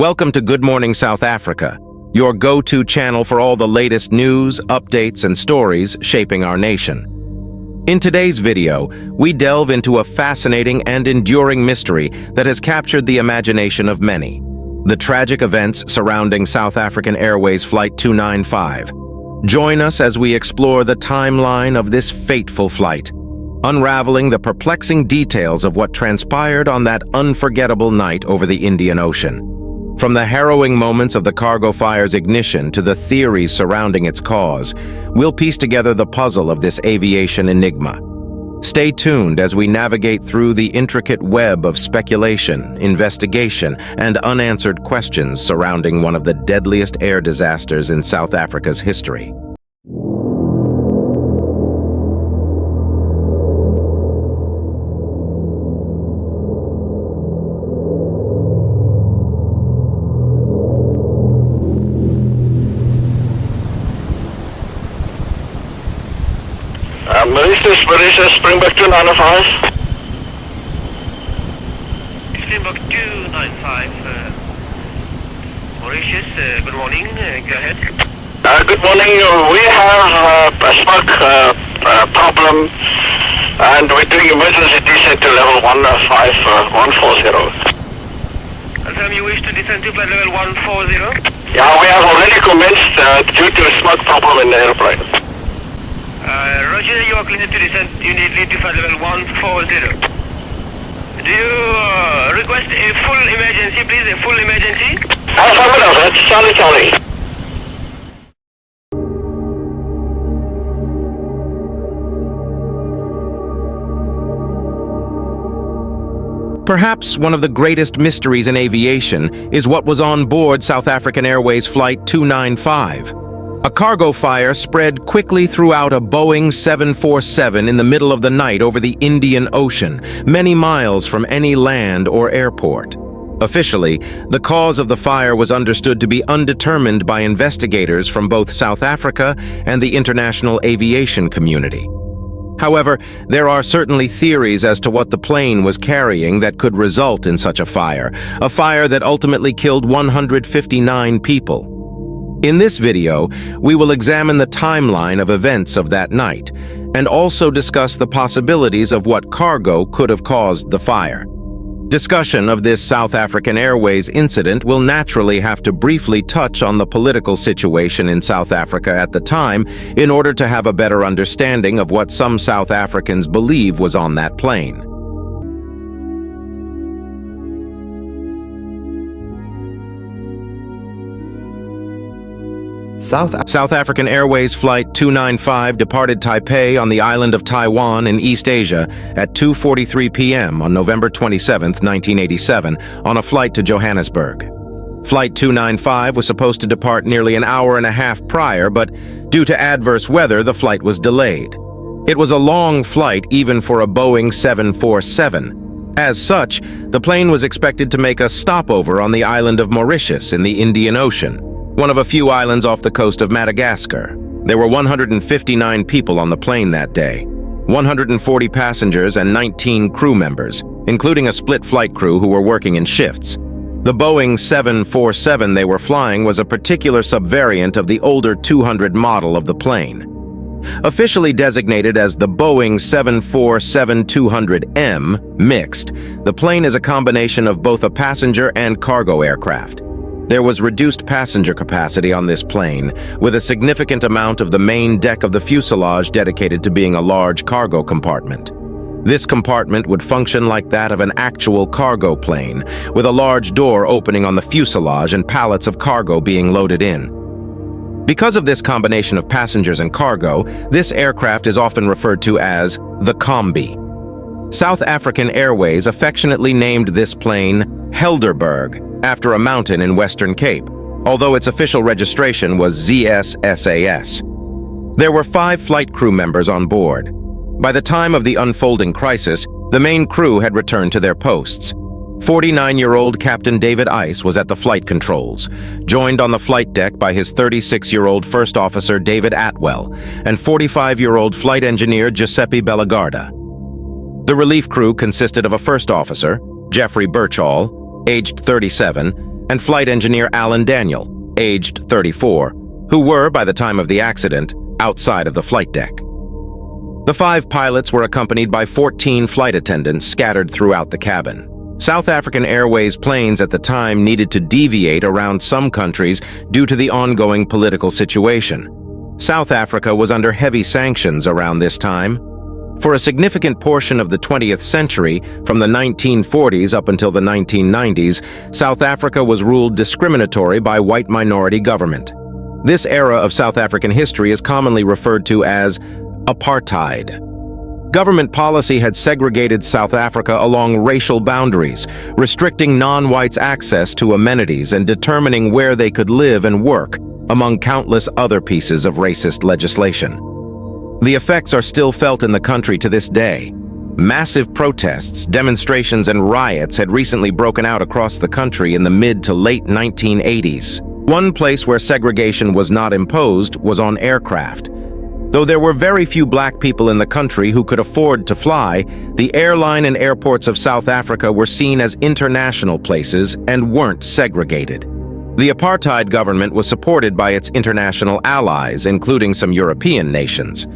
Welcome to Good Morning South Africa, your go-to channel for all the latest news, updates, and stories shaping our nation. In today's video, we delve into a fascinating and enduring mystery that has captured the imagination of many: the tragic events surrounding South African Airways Flight 295. Join us as we explore the timeline of this fateful flight, unraveling the perplexing details of what transpired on that unforgettable night over the Indian Ocean. From the harrowing moments of the cargo fire's ignition to the theories surrounding its cause, we'll piece together the puzzle of this aviation enigma. Stay tuned as we navigate through the intricate web of speculation, investigation, and unanswered questions surrounding one of the deadliest air disasters in South Africa's history. Mauritius, Springbok 295. Springbok 295, Mauritius, good morning, go ahead. Good morning, we have a smoke problem and we're doing emergency descent to level 140. Confirm you wish to descend to flight level 140? Yeah, we have already commenced due to a smoke problem in the airplane. Roger, you are clear to descend. You need lead to flight level 140. Do you request a full emergency, please? A full emergency? Affirmative, that's Charlie. Perhaps one of the greatest mysteries in aviation is what was on board South African Airways Flight 295. A cargo fire spread quickly throughout a Boeing 747 in the middle of the night over the Indian Ocean, many miles from any land or airport. Officially, the cause of the fire was understood to be undetermined by investigators from both South Africa and the international aviation community. However, there are certainly theories as to what the plane was carrying that could result in such a fire that ultimately killed 159 people. In this video, we will examine the timeline of events of that night and also discuss the possibilities of what cargo could have caused the fire. Discussion of this South African Airways incident will naturally have to briefly touch on the political situation in South Africa at the time in order to have a better understanding of what some South Africans believe was on that plane. South African Airways Flight 295 departed Taipei on the island of Taiwan in East Asia at 2:43 p.m. on November 27, 1987, on a flight to Johannesburg. Flight 295 was supposed to depart nearly an hour and a half prior, but due to adverse weather, the flight was delayed. It was a long flight even for a Boeing 747. As such, the plane was expected to make a stopover on the island of Mauritius in the Indian Ocean, one of a few islands off the coast of Madagascar. There were 159 people on the plane that day, 140 passengers and 19 crew members, including a split flight crew who were working in shifts. The Boeing 747 they were flying was a particular subvariant of the older 200 model of the plane. Officially designated as the Boeing 747-200M mixed, the plane is a combination of both a passenger and cargo aircraft. There was reduced passenger capacity on this plane, with a significant amount of the main deck of the fuselage dedicated to being a large cargo compartment. This compartment would function like that of an actual cargo plane, with a large door opening on the fuselage and pallets of cargo being loaded in. Because of this combination of passengers and cargo, this aircraft is often referred to as the Combi. South African Airways affectionately named this plane Helderberg, after a mountain in Western Cape, although its official registration was ZS-SAS. There were 5 flight crew members on board. By the time of the unfolding crisis, the main crew had returned to their posts. 49-year-old Captain David Ice was at the flight controls, joined on the flight deck by his 36-year-old First Officer David Atwell and 45-year-old Flight Engineer Giuseppe Bellagarda. The relief crew consisted of a First Officer, Jeffrey Birchall, aged 37, and flight engineer Alan Daniel, aged 34, who were, by the time of the accident, outside of the flight deck. The 5 pilots were accompanied by 14 flight attendants scattered throughout the cabin. South African Airways planes at the time needed to deviate around some countries due to the ongoing political situation. South Africa was under heavy sanctions around this time. For a significant portion of the 20th century, from the 1940s up until the 1990s, South Africa was ruled discriminatory by white minority government. This era of South African history is commonly referred to as apartheid. Government policy had segregated South Africa along racial boundaries, restricting non-whites' access to amenities and determining where they could live and work, among countless other pieces of racist legislation. The effects are still felt in the country to this day. Massive protests, demonstrations, and riots had recently broken out across the country in the mid to late 1980s. One place where segregation was not imposed was on aircraft. Though there were very few black people in the country who could afford to fly, the airline and airports of South Africa were seen as international places and weren't segregated. The apartheid government was supported by its international allies, including some European nations.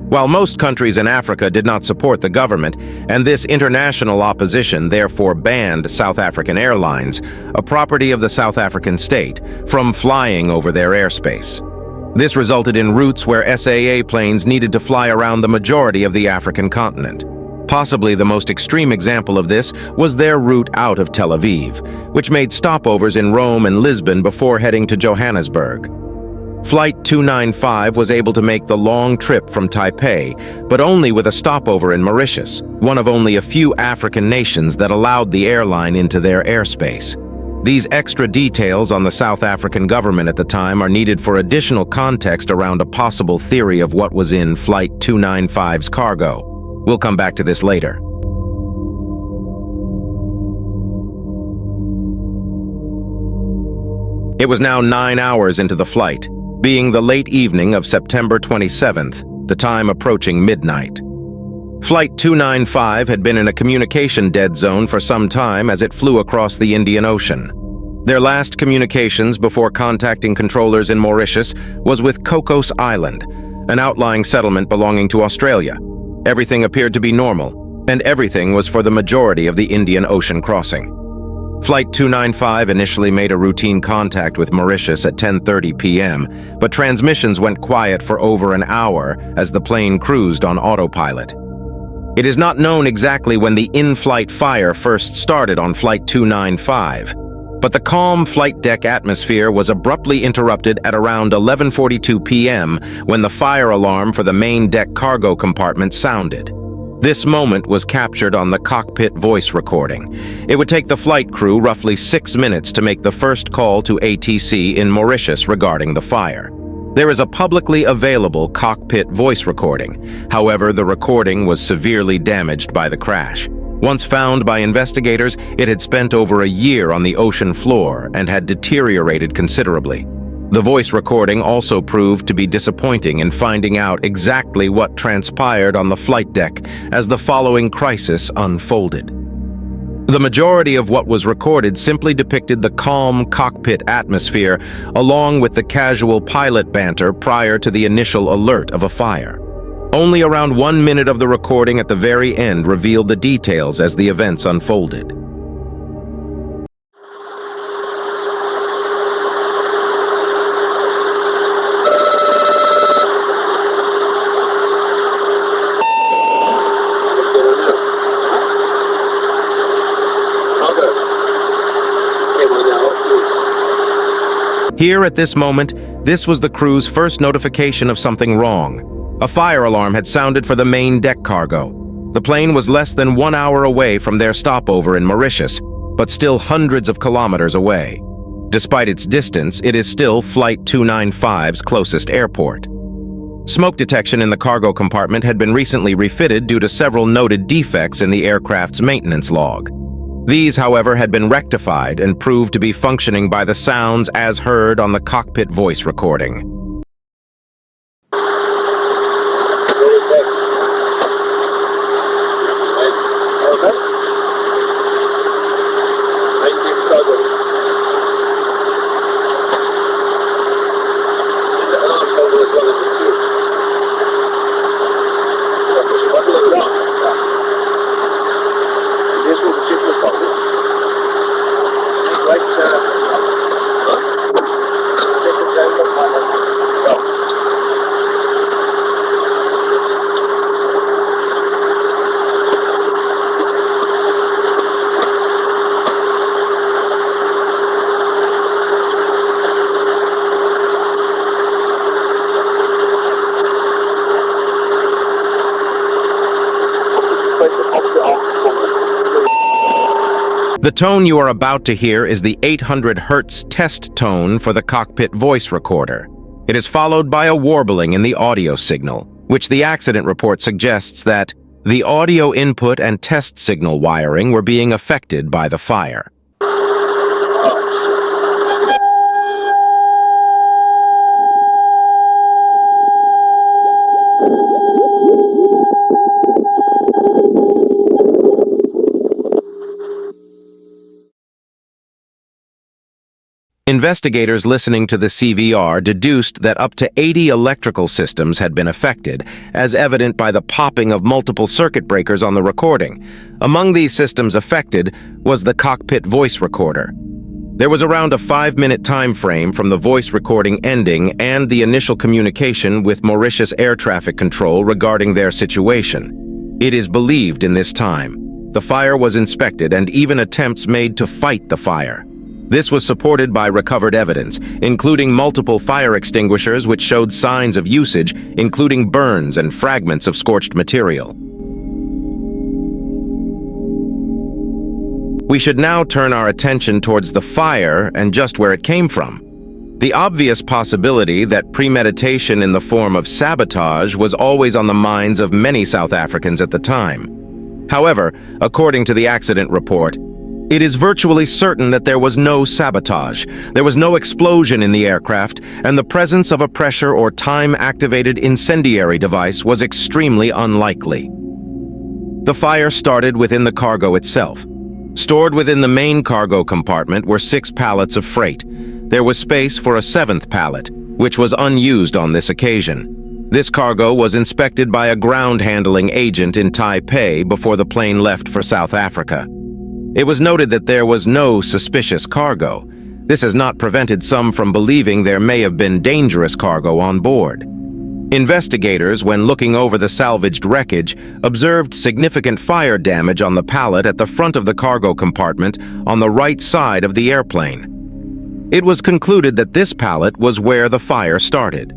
While most countries in Africa did not support the government, and this international opposition therefore banned South African Airlines, a property of the South African state, from flying over their airspace. This resulted in routes where SAA planes needed to fly around the majority of the African continent. Possibly the most extreme example of this was their route out of Tel Aviv, which made stopovers in Rome and Lisbon before heading to Johannesburg. Flight 295 was able to make the long trip from Taipei, but only with a stopover in Mauritius, one of only a few African nations that allowed the airline into their airspace. These extra details on the South African government at the time are needed for additional context around a possible theory of what was in Flight 295's cargo. We'll come back to this later. It was now 9 hours into the flight, being the late evening of September 27th, the time approaching midnight. Flight 295 had been in a communication dead zone for some time as it flew across the Indian Ocean. Their last communications before contacting controllers in Mauritius was with Cocos Island, an outlying settlement belonging to Australia. Everything appeared to be normal, and everything was for the majority of the Indian Ocean crossing. Flight 295 initially made a routine contact with Mauritius at 10:30 p.m., but transmissions went quiet for over an hour as the plane cruised on autopilot. It is not known exactly when the in-flight fire first started on Flight 295, but the calm flight deck atmosphere was abruptly interrupted at around 11:42 p.m. when the fire alarm for the main deck cargo compartment sounded. This moment was captured on the cockpit voice recording. It would take the flight crew roughly 6 minutes to make the first call to ATC in Mauritius regarding the fire. There is a publicly available cockpit voice recording. However, the recording was severely damaged by the crash. Once found by investigators, it had spent over a year on the ocean floor and had deteriorated considerably. The voice recording also proved to be disappointing in finding out exactly what transpired on the flight deck as the following crisis unfolded. The majority of what was recorded simply depicted the calm cockpit atmosphere along with the casual pilot banter prior to the initial alert of a fire. Only around 1 minute of the recording at the very end revealed the details as the events unfolded. Here at this moment, this was the crew's first notification of something wrong. A fire alarm had sounded for the main deck cargo. The plane was less than 1 hour away from their stopover in Mauritius, but still hundreds of kilometers away. Despite its distance, it is still Flight 295's closest airport. Smoke detection in the cargo compartment had been recently refitted due to several noted defects in the aircraft's maintenance log. These, however, had been rectified and proved to be functioning by the sounds as heard on the cockpit voice recording. The tone you are about to hear is the 800 Hz test tone for the cockpit voice recorder. It is followed by a warbling in the audio signal, which the accident report suggests that the audio input and test signal wiring were being affected by the fire. Investigators listening to the CVR deduced that up to 80 electrical systems had been affected, as evident by the popping of multiple circuit breakers on the recording. Among these systems affected was the cockpit voice recorder. There was around a 5-minute time frame from the voice recording ending and the initial communication with Mauritius Air Traffic Control regarding their situation. It is believed in this time, the fire was inspected and even attempts made to fight the fire. This was supported by recovered evidence, including multiple fire extinguishers which showed signs of usage, including burns and fragments of scorched material. We should now turn our attention towards the fire and just where it came from. The obvious possibility that premeditation in the form of sabotage was always on the minds of many South Africans at the time. However, according to the accident report, it is virtually certain that there was no sabotage, there was no explosion in the aircraft, and the presence of a pressure or time-activated incendiary device was extremely unlikely. The fire started within the cargo itself. Stored within the main cargo compartment were 6 pallets of freight. There was space for a 7th pallet, which was unused on this occasion. This cargo was inspected by a ground handling agent in Taipei before the plane left for South Africa. It was noted that there was no suspicious cargo. This has not prevented some from believing there may have been dangerous cargo on board. Investigators, when looking over the salvaged wreckage, observed significant fire damage on the pallet at the front of the cargo compartment on the right side of the airplane. It was concluded that this pallet was where the fire started.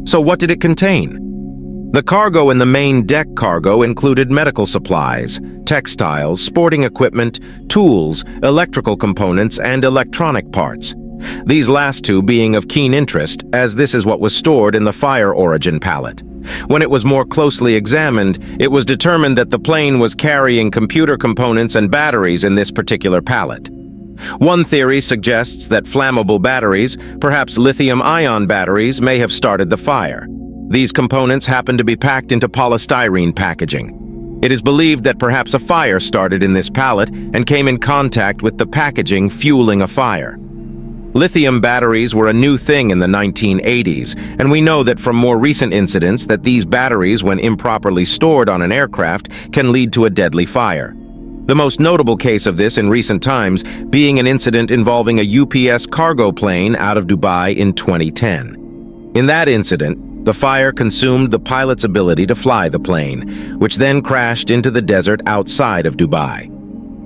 So what did it contain? The cargo in the main deck cargo included medical supplies, textiles, sporting equipment, tools, electrical components, and electronic parts. These last two being of keen interest, as this is what was stored in the fire origin pallet. When it was more closely examined, it was determined that the plane was carrying computer components and batteries in this particular pallet. One theory suggests that flammable batteries, perhaps lithium-ion batteries, may have started the fire. These components happen to be packed into polystyrene packaging. It is believed that perhaps a fire started in this pallet and came in contact with the packaging, fueling a fire. Lithium batteries were a new thing in the 1980s, and we know that from more recent incidents that these batteries, when improperly stored on an aircraft, can lead to a deadly fire. The most notable case of this in recent times being an incident involving a UPS cargo plane out of Dubai in 2010. In that incident, the fire consumed the pilot's ability to fly the plane, which then crashed into the desert outside of Dubai.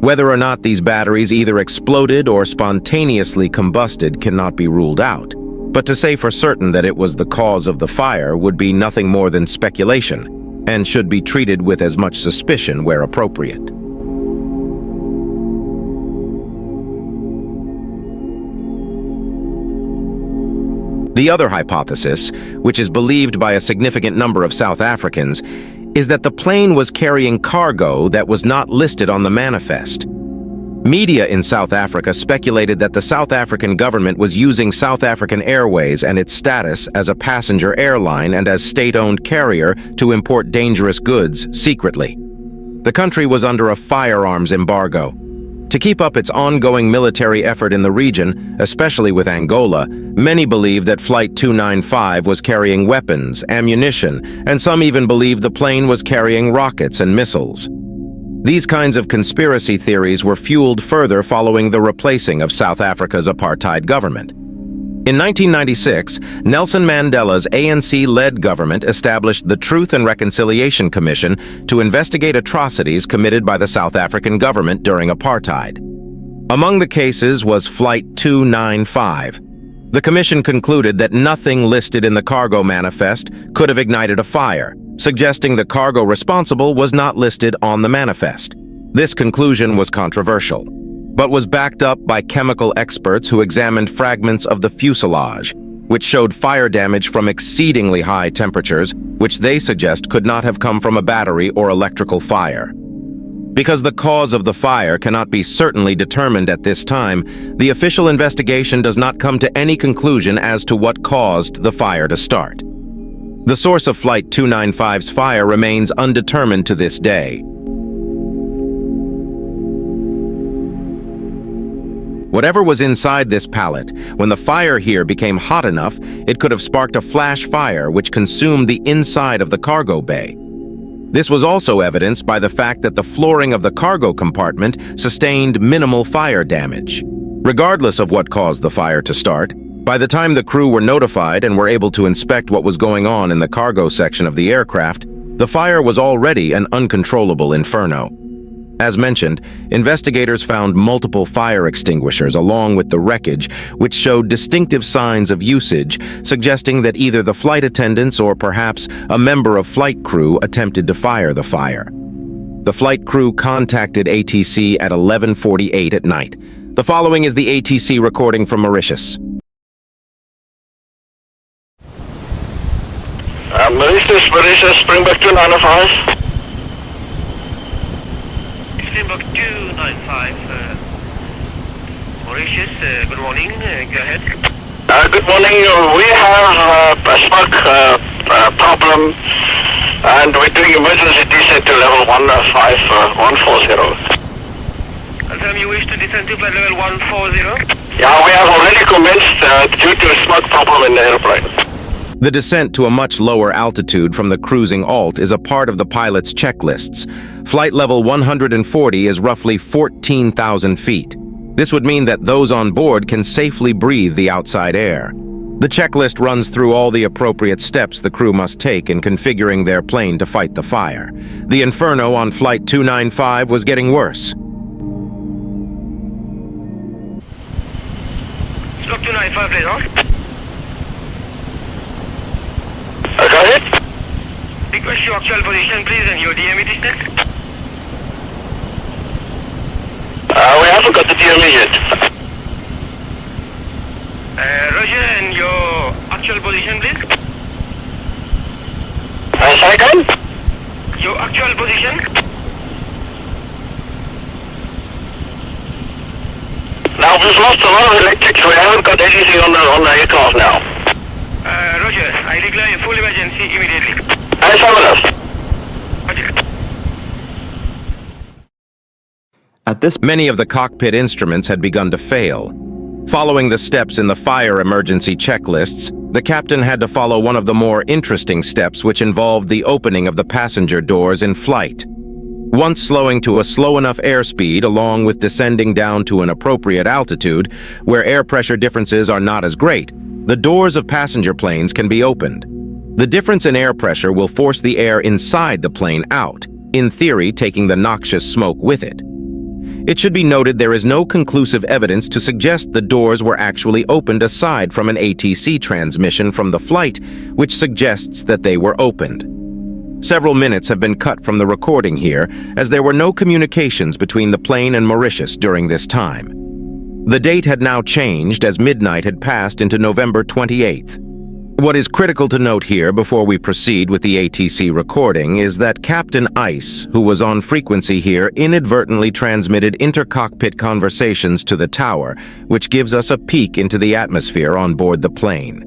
Whether or not these batteries either exploded or spontaneously combusted cannot be ruled out, but to say for certain that it was the cause of the fire would be nothing more than speculation, and should be treated with as much suspicion where appropriate. The other hypothesis, which is believed by a significant number of South Africans, is that the plane was carrying cargo that was not listed on the manifest. Media in South Africa speculated that the South African government was using South African Airways and its status as a passenger airline and as state-owned carrier to import dangerous goods secretly. The country was under a firearms embargo. To keep up its ongoing military effort in the region, especially with Angola, many believe that Flight 295 was carrying weapons, ammunition, and some even believe the plane was carrying rockets and missiles. These kinds of conspiracy theories were fueled further following the replacing of South Africa's apartheid government. In 1996, Nelson Mandela's ANC-led government established the Truth and Reconciliation Commission to investigate atrocities committed by the South African government during apartheid. Among the cases was Flight 295. The commission concluded that nothing listed in the cargo manifest could have ignited a fire, suggesting the cargo responsible was not listed on the manifest. This conclusion was controversial. but was backed up by chemical experts who examined fragments of the fuselage, which showed fire damage from exceedingly high temperatures, which they suggest could not have come from a battery or electrical fire. Because the cause of the fire cannot be certainly determined at this time, the official investigation does not come to any conclusion as to what caused the fire to start. The source of Flight 295's fire remains undetermined to this day. Whatever was inside this pallet, when the fire here became hot enough, it could have sparked a flash fire which consumed the inside of the cargo bay. This was also evidenced by the fact that the flooring of the cargo compartment sustained minimal fire damage. Regardless of what caused the fire to start, by the time the crew were notified and were able to inspect what was going on in the cargo section of the aircraft, the fire was already an uncontrollable inferno. As mentioned, investigators found multiple fire extinguishers along with the wreckage, which showed distinctive signs of usage, suggesting that either the flight attendants or perhaps a member of flight crew attempted to fire the fire. The flight crew contacted ATC at 11:48 at night. The following is the ATC recording from Mauritius. Mauritius, Springbok 295. Springbok 295, Mauritius, good morning, go ahead. Good morning, we have a smoke problem and we're doing emergency descent to level 140. Confirm you wish to descend to flight level 140? Yeah, we have already commenced due to a smoke problem in the airplane. The descent to a much lower altitude from the cruising alt is a part of the pilot's checklists. Flight level 140 is roughly 14,000 feet. This would mean that those on board can safely breathe the outside air. The checklist runs through all the appropriate steps the crew must take in configuring their plane to fight the fire. The inferno on Flight 295 was getting worse. Slot 295, please, on. Go ahead. Request your actual position, please, and your DME distance. We haven't got the DME yet. Roger, and your actual position, please. Say again? Your actual position. Now we've lost a lot of electrics, we haven't got anything on the aircraft now. Roger, I declare a full emergency immediately. Many of the cockpit instruments had begun to fail. Following the steps in the fire emergency checklists, the captain had to follow one of the more interesting steps, which involved the opening of the passenger doors in flight. Once slowing to a slow enough airspeed along with descending down to an appropriate altitude, where air pressure differences are not as great, the doors of passenger planes can be opened. The difference in air pressure will force the air inside the plane out, in theory taking the noxious smoke with it. It should be noted there is no conclusive evidence to suggest the doors were actually opened aside from an ATC transmission from the flight, which suggests that they were opened. Several minutes have been cut from the recording here, as there were no communications between the plane and Mauritius during this time. The date had now changed as midnight had passed into November 28th. What is critical to note here before we proceed with the ATC recording is that Captain Ice, who was on frequency here, inadvertently transmitted inter-cockpit conversations to the tower, which gives us a peek into the atmosphere on board the plane.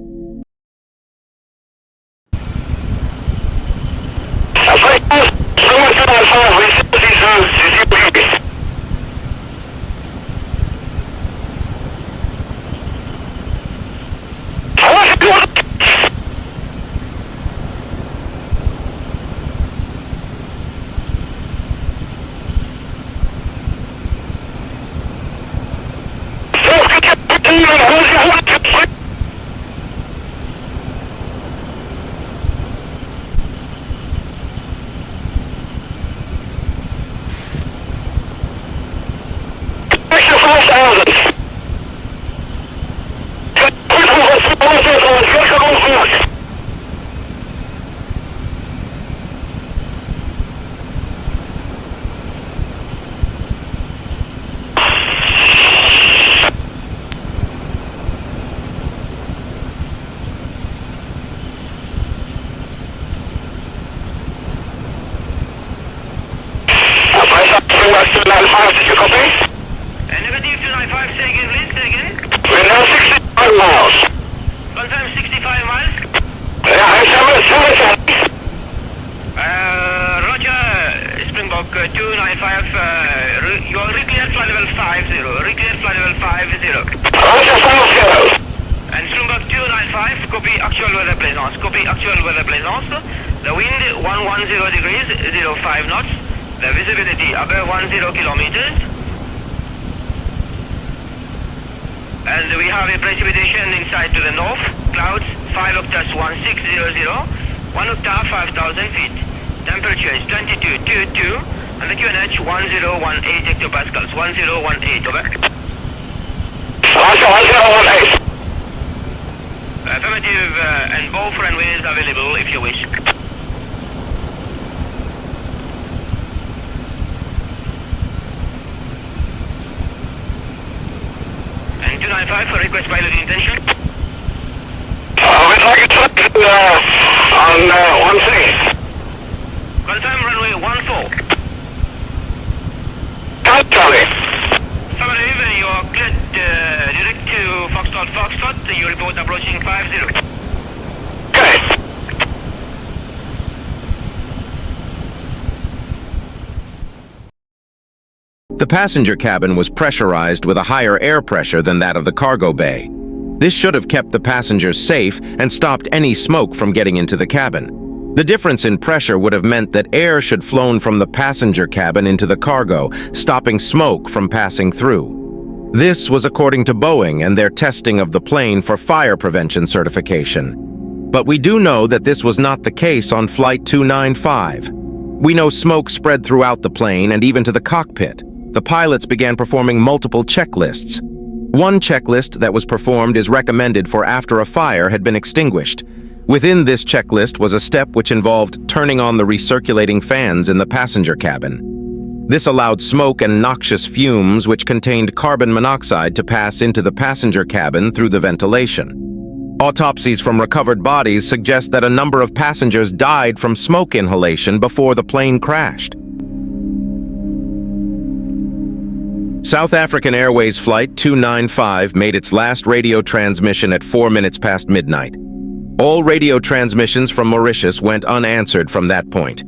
Springbok 295, did you copy? Negative 295, say again please, say again. We're now 65 miles. Confirm 65 miles. Yeah, I'm sorry. Roger, Springbok 295, you are recleared flight level 50, recleared flight level 50. Roger, 50. And Springbok 295, copy actual weather plaisance, copy actual weather plaisance. The wind 110 degrees, 05 knots. The visibility above 10 kilometers. And we have a precipitation inside to the north, clouds 5 octaves 1600, 1 octave 5000 feet. Temperature is 22.22 and the QNH 1018 hectopascals, 1018, over. Roger, 1018. Affirmative, and both runways available if you wish. And 295 for request pilot intention. We'd like it on 13. Confirm runway 14. Charlie. Affirmative, you are cleared direct to Foxtrot. You report approaching 50. Okay. The passenger cabin was pressurized with a higher air pressure than that of the cargo bay. This should have kept the passengers safe and stopped any smoke from getting into the cabin. The difference in pressure would have meant that air should flown from the passenger cabin into the cargo, stopping smoke from passing through. This was according to Boeing and their testing of the plane for fire prevention certification. But we do know that this was not the case on Flight 295. We know smoke spread throughout the plane and even to the cockpit. The pilots began performing multiple checklists. One checklist that was performed is recommended for after a fire had been extinguished. Within this checklist was a step which involved turning on the recirculating fans in the passenger cabin. This allowed smoke and noxious fumes which contained carbon monoxide to pass into the passenger cabin through the ventilation. Autopsies from recovered bodies suggest that a number of passengers died from smoke inhalation before the plane crashed. South African Airways Flight 295 made its last radio transmission at 4 minutes past midnight. All radio transmissions from Mauritius went unanswered from that point.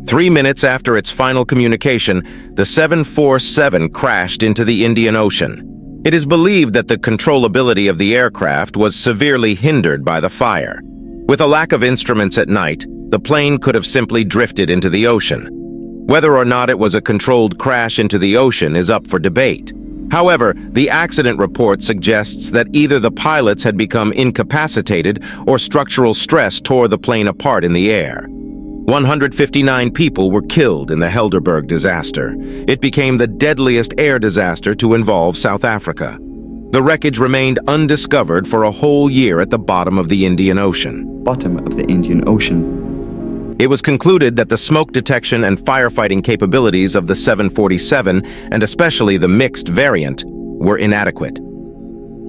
3 minutes after its final communication, the 747 crashed into the Indian Ocean. It is believed that the controllability of the aircraft was severely hindered by the fire. With a lack of instruments at night, the plane could have simply drifted into the ocean. Whether or not it was a controlled crash into the ocean is up for debate. However, the accident report suggests that either the pilots had become incapacitated or structural stress tore the plane apart in the air. 159 people were killed in the Helderberg disaster. It became the deadliest air disaster to involve South Africa. The wreckage remained undiscovered for a whole year at the bottom of the Indian Ocean. Bottom of the Indian Ocean. It was concluded that the smoke detection and firefighting capabilities of the 747, and especially the mixed variant, were inadequate.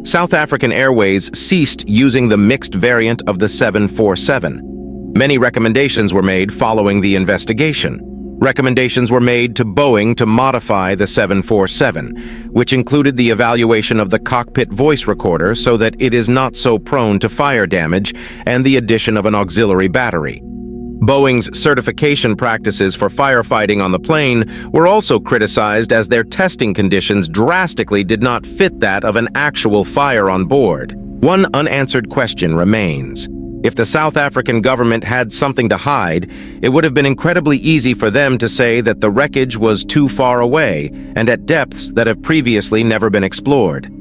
South African Airways ceased using the mixed variant of the 747. Many recommendations were made following the investigation. Recommendations were made to Boeing to modify the 747, which included the evaluation of the cockpit voice recorder so that it is not so prone to fire damage, and the addition of an auxiliary battery. Boeing's certification practices for firefighting on the plane were also criticized as their testing conditions drastically did not fit that of an actual fire on board. One unanswered question remains. If the South African government had something to hide, it would have been incredibly easy for them to say that the wreckage was too far away and at depths that have previously never been explored.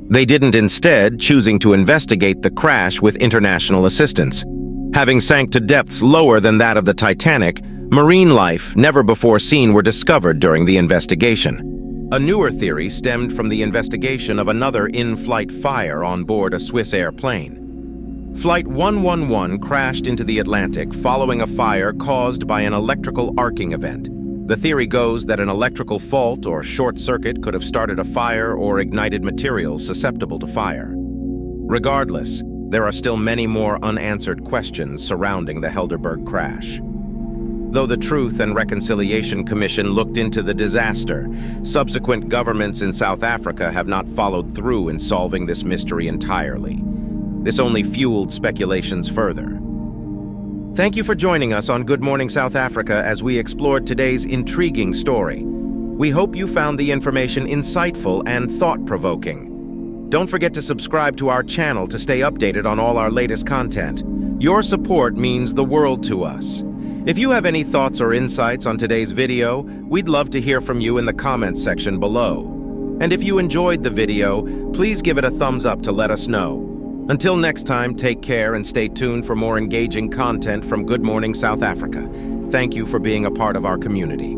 They didn't, instead choosing to investigate the crash with international assistance. Having sank to depths lower than that of the Titanic, marine life never before seen were discovered during the investigation. A newer theory stemmed from the investigation of another in-flight fire on board a Swiss airplane. Flight 111 crashed into the Atlantic following a fire caused by an electrical arcing event. The theory goes that an electrical fault or short circuit could have started a fire or ignited materials susceptible to fire. Regardless, there are still many more unanswered questions surrounding the Helderberg crash. Though the Truth and Reconciliation Commission looked into the disaster, subsequent governments in South Africa have not followed through in solving this mystery entirely. This only fueled speculations further. Thank you for joining us on Good Morning South Africa as we explored today's intriguing story. We hope you found the information insightful and thought-provoking. Don't forget to subscribe to our channel to stay updated on all our latest content. Your support means the world to us. If you have any thoughts or insights on today's video, we'd love to hear from you in the comments section below. And if you enjoyed the video, please give it a thumbs up to let us know. Until next time, take care and stay tuned for more engaging content from Good Morning South Africa. Thank you for being a part of our community.